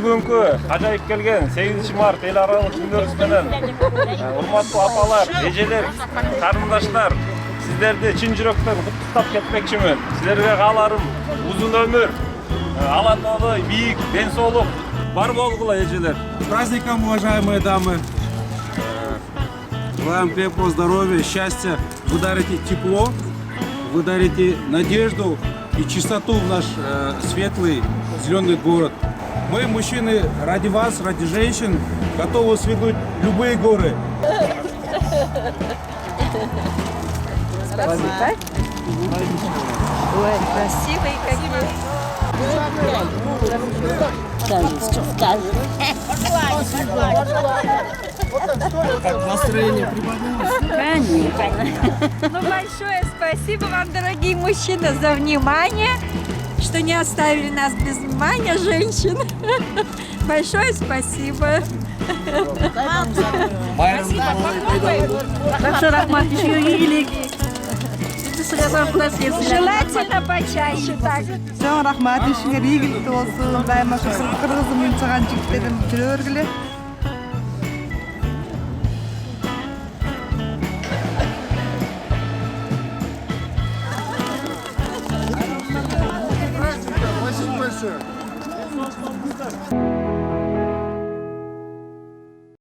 бүгүнкү ажайып келген 8 март эл аралык күнүбүз менен урматтуу апалар, эжелер, карындаштар, сиздерди чын жүрөктөн куттуктап кетмекчимин. Силерге кааларым узун өмүр, алатоодой бийик ден соолук бар болгула эжелер. С праздником, уважаемые дамы! Желаем крепкого здоровья, счастья. Вы дарите тепло, вы дарите надежду и чистоту в наш светлый зеленый город. Мы, мужчины, ради вас, ради женщин, готовы свергнуть любые горы. Спасибо. Ой, красивые какие. Как настроение прибавилось? Конечно. Ну, большое спасибо вам, дорогие мужчины, за внимание, что не оставили нас без внимания, женщин. Большое спасибо. Большой рахмат, еще и Желательно почаще так. Рахмат, еще и игілікті болсын. Дайыма қырғызым ұйымсаған жігіттерім жүре бергіле.